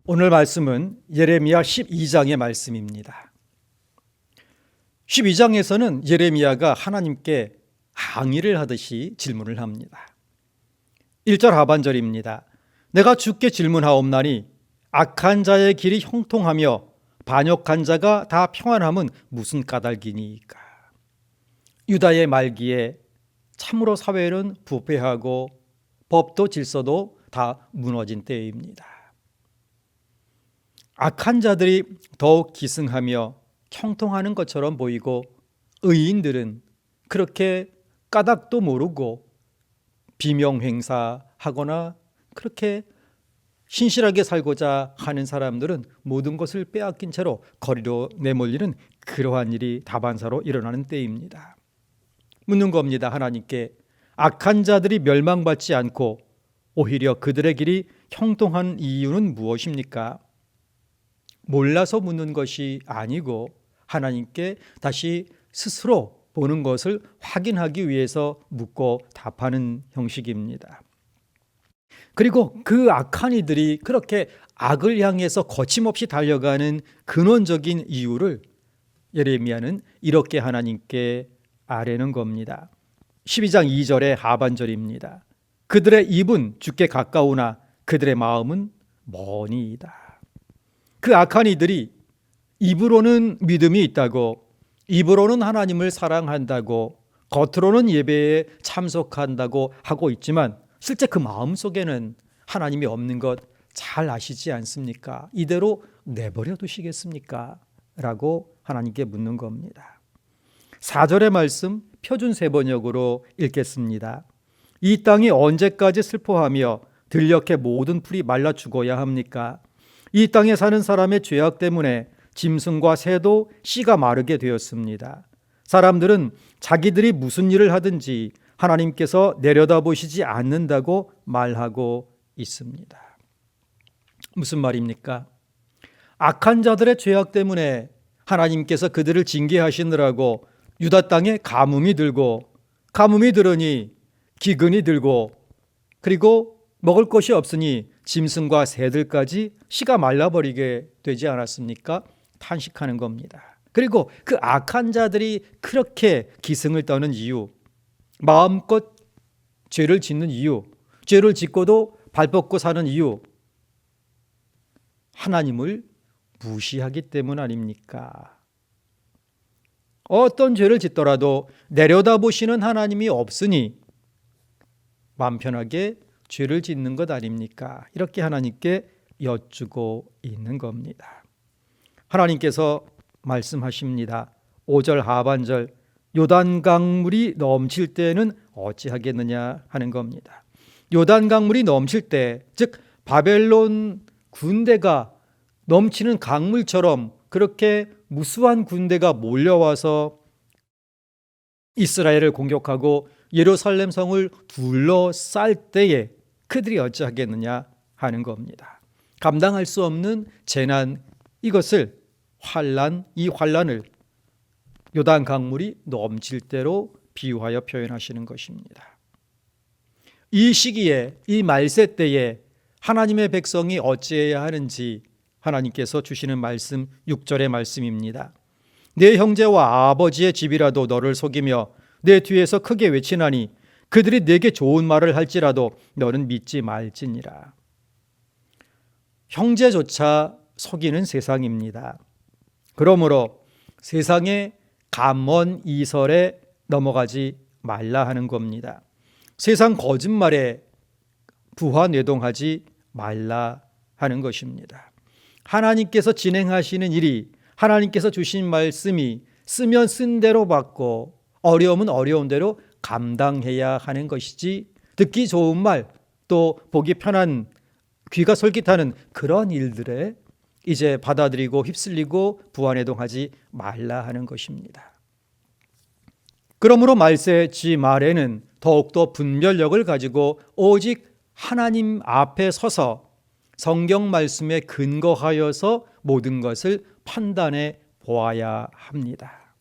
오늘 말씀은 예레미야 12장의 말씀입니다. 12장에서는 예레미야가 하나님께 항의를 하듯이 질문을 합니다. 1절 하반절입니다. 내가 주께 질문하옵나니 악한 자의 길이 형통하며 반역한 자가 다 평안함은 무슨 까닭이니까. 유다의 말기에 참으로 사회는 부패하고 법도 질서도 다 무너진 때입니다. 악한 자들이 더욱 기승하며 형통하는 것처럼 보이고 의인들은 그렇게 까닭도 모르고 비명행사하거나 그렇게 신실하게 살고자 하는 사람들은 모든 것을 빼앗긴 채로 거리로 내몰리는 그러한 일이 다반사로 일어나는 때입니다. 묻는 겁니다. 하나님께 악한 자들이 멸망받지 않고 오히려 그들의 길이 형통한 이유는 무엇입니까? 몰라서 묻는 것이 아니고 하나님께 다시 스스로 보는 것을 확인하기 위해서 묻고 답하는 형식입니다. 그리고 그 악한 이들이 그렇게 악을 향해서 거침없이 달려가는 근원적인 이유를 예레미야는 이렇게 하나님께 아뢰는 겁니다. 12장 2절의 하반절입니다. 그들의 입은 주께 가까우나 그들의 마음은 머니이다. 그 악한 이들이 입으로는 믿음이 있다고, 입으로는 하나님을 사랑한다고, 겉으로는 예배에 참석한다고 하고 있지만 실제 그 마음속에는 하나님이 없는 것 잘 아시지 않습니까? 이대로 내버려 두시겠습니까? 라고 하나님께 묻는 겁니다. 4절의 말씀 표준 세번역으로 읽겠습니다. 이 땅이 언제까지 슬퍼하며 들녘의 모든 풀이 말라 죽어야 합니까? 이 땅에 사는 사람의 죄악 때문에 짐승과 새도 씨가 마르게 되었습니다. 사람들은 자기들이 무슨 일을 하든지 하나님께서 내려다보시지 않는다고 말하고 있습니다. 무슨 말입니까? 악한 자들의 죄악 때문에 하나님께서 그들을 징계하시느라고 유다 땅에 가뭄이 들고, 가뭄이 들으니 기근이 들고, 그리고 먹을 것이 없으니 짐승과 새들까지 씨가 말라버리게 되지 않았습니까? 탄식하는 겁니다. 그리고 그 악한 자들이 그렇게 기승을 떠는 이유, 마음껏 죄를 짓는 이유, 죄를 짓고도 발벗고 사는 이유, 하나님을 무시하기 때문 아닙니까? 어떤 죄를 짓더라도 내려다보시는 하나님이 없으니 마음 편하게 죄를 짓는 것 아닙니까? 이렇게 하나님께 여쭈고 있는 겁니다. 하나님께서 말씀하십니다. 5절 하반절 요단강물이 넘칠 때는 어찌하겠느냐 하는 겁니다. 요단강물이 넘칠 때, 즉 바벨론 군대가 넘치는 강물처럼 그렇게 무수한 군대가 몰려와서 이스라엘을 공격하고 예루살렘 성을 둘러쌀 때에 그들이 어찌하겠느냐 하는 겁니다. 감당할 수 없는 재난, 이것을 환란, 이 환란을 요단 강물이 넘칠 때로 비유하여 표현하시는 것입니다. 이 시기에, 이 말세 때에 하나님의 백성이 어찌해야 하는지 하나님께서 주시는 말씀 6절의 말씀입니다. 내 형제와 아버지의 집이라도 너를 속이며 내 뒤에서 크게 외치나니 그들이 내게 좋은 말을 할지라도 너는 믿지 말지니라. 형제조차 속이는 세상입니다. 그러므로 세상의 감언 이설에 넘어가지 말라 하는 겁니다. 세상 거짓말에 부화뇌동하지 말라 하는 것입니다. 하나님께서 진행하시는 일이, 하나님께서 주신 말씀이 쓰면 쓴 대로 받고 어려움은 어려운 대로 감당해야 하는 것이지, 듣기 좋은 말, 또 보기 편한, 귀가 솔깃하는 그런 일들에 이제 받아들이고 휩쓸리고 부안해동하지 말라 하는 것입니다. 그러므로 말세지 말에는 더욱더 분별력을 가지고 오직 하나님 앞에 서서 성경 말씀에 근거하여서 모든 것을 판단해 보아야 합니다.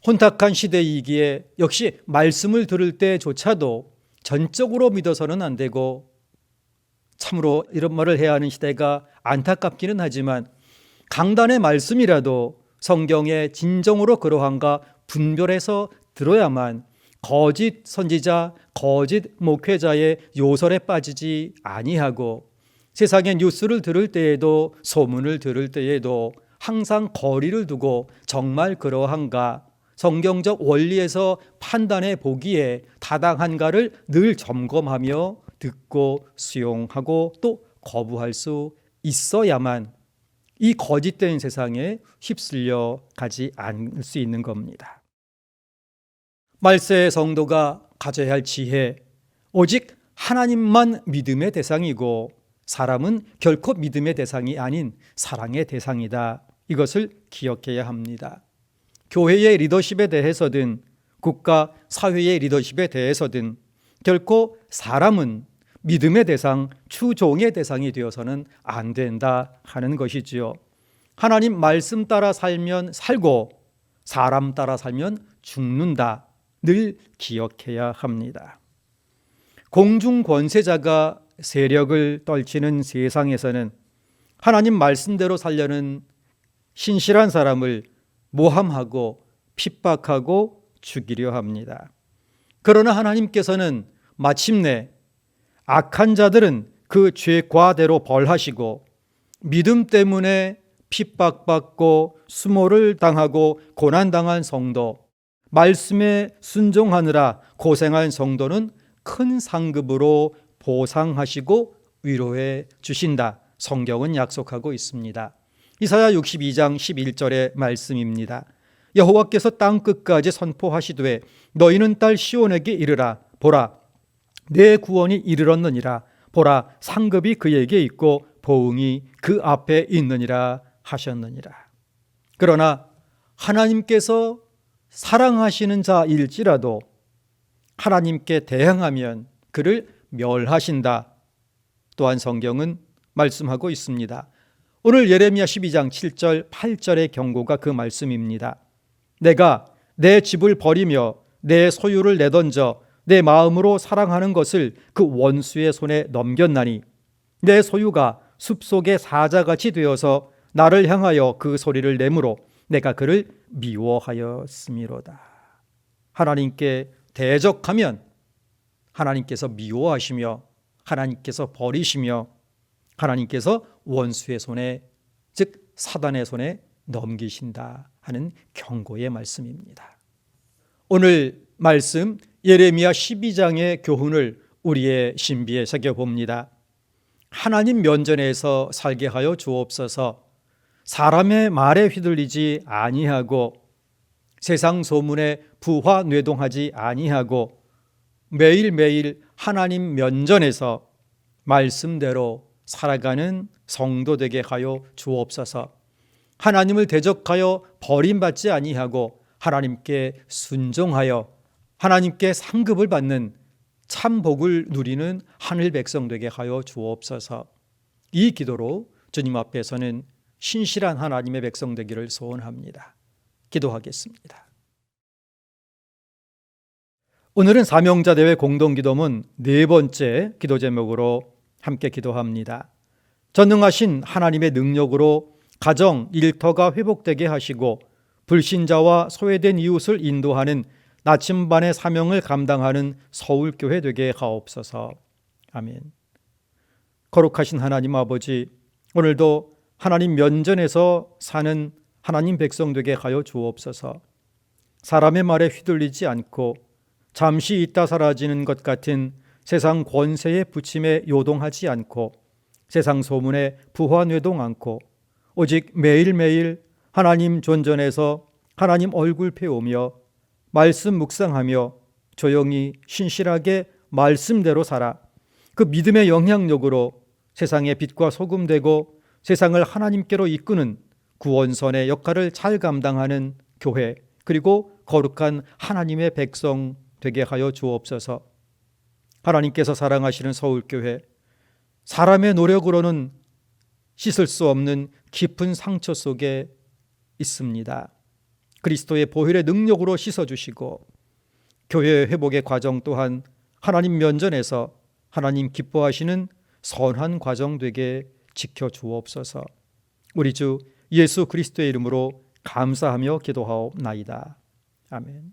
혼탁한 시대이기에 역시 말씀을 들을 때조차도 전적으로 믿어서는 안 되고 참으로 이런 말을 해야 하는 시대가 안타깝기는 하지만 강단의 말씀이라도 성경에 진정으로 그러한가 분별해서 들어야만 거짓 선지자, 거짓 목회자의 요설에 빠지지 아니하고 세상의 뉴스를 들을 때에도 소문을 들을 때에도 항상 거리를 두고 정말 그러한가 성경적 원리에서 판단해 보기에 타당한가를 늘 점검하며 듣고 수용하고 또 거부할 수 있어야만 이 거짓된 세상에 휩쓸려 가지 않을 수 있는 겁니다. 말세의 성도가 가져야 할 지혜, 오직 하나님만 믿음의 대상이고 사람은 결코 믿음의 대상이 아닌 사랑의 대상이다. 이것을 기억해야 합니다. 교회의 리더십에 대해서든 국가, 사회의 리더십에 대해서든 결코 사람은 믿음의 대상, 추종의 대상이 되어서는 안 된다 하는 것이지요. 하나님 말씀 따라 살면 살고 사람 따라 살면 죽는다. 늘 기억해야 합니다. 공중 권세자가 세력을 떨치는 세상에서는 하나님 말씀대로 살려는 신실한 사람을 모함하고 핍박하고 죽이려 합니다. 그러나 하나님께서는 마침내 악한 자들은 그 죄과대로 벌하시고 믿음 때문에 핍박받고 수모를 당하고 고난당한 성도, 말씀에 순종하느라 고생한 성도는 큰 상급으로 보상하시고 위로해 주신다. 성경은 약속하고 있습니다. 이사야 62장 11절의 말씀입니다. 여호와께서 땅 끝까지 선포하시되 너희는 딸 시온에게 이르라. 보라, 내 구원이 이르렀느니라. 보라, 상급이 그에게 있고 보응이 그 앞에 있느니라 하셨느니라. 그러나 하나님께서 사랑하시는 자일지라도 하나님께 대항하면 그를 멸하신다. 또한 성경은 말씀하고 있습니다. 오늘 예레미야 12장 7절 8절의 경고가 그 말씀입니다. 내가 내 집을 버리며 내 소유를 내던져 내 마음으로 사랑하는 것을 그 원수의 손에 넘겼나니 내 소유가 숲속의 사자같이 되어서 나를 향하여 그 소리를 내므로 내가 그를 미워하였음이로다. 하나님께 대적하면 하나님께서 미워하시며 하나님께서 버리시며 하나님께서 원수의 손에, 즉 사단의 손에 넘기신다 하는 경고의 말씀입니다. 오늘 말씀 예레미야 12장의 교훈을 우리의 신비에 새겨봅니다. 하나님 면전에서 살게 하여 주옵소서. 사람의 말에 휘둘리지 아니하고 세상 소문에 부화뇌동하지 아니하고 매일매일 하나님 면전에서 말씀대로 살아가는 성도 되게 하여 주옵소서. 하나님을 대적하여 버림받지 아니하고 하나님께 순종하여 하나님께 상급을 받는 참 복을 누리는 하늘 백성 되게 하여 주옵소서. 이 기도로 주님 앞에서는 신실한 하나님의 백성 되기를 소원합니다. 기도하겠습니다. 오늘은 사명자대회 공동기도문 네 번째 기도 제목으로 함께 기도합니다. 전능하신 하나님의 능력으로 가정, 일터가 회복되게 하시고 불신자와 소외된 이웃을 인도하는 나침반의 사명을 감당하는 서울교회 되게 하옵소서. 아멘. 거룩하신 하나님 아버지, 오늘도 하나님 면전에서 사는 하나님 백성 되게 하여 주옵소서. 사람의 말에 휘둘리지 않고 잠시 있다 사라지는 것 같은 세상 권세의 부침에 요동하지 않고 세상 소문에 부화뇌동 않고 오직 매일매일 하나님 존전에서 하나님 얼굴 배우며 말씀 묵상하며 조용히 신실하게 말씀대로 살아 그 믿음의 영향력으로 세상의 빛과 소금 되고 세상을 하나님께로 이끄는 구원선의 역할을 잘 감당하는 교회, 그리고 거룩한 하나님의 백성 되게 하여 주옵소서. 하나님께서 사랑하시는 서울교회, 사람의 노력으로는 씻을 수 없는 깊은 상처 속에 있습니다. 그리스도의 보혈의 능력으로 씻어주시고 교회의 회복의 과정 또한 하나님 면전에서 하나님 기뻐하시는 선한 과정 되게 지켜 주옵소서. 우리 주 예수 그리스도의 이름으로 감사하며 기도하옵나이다. 아멘.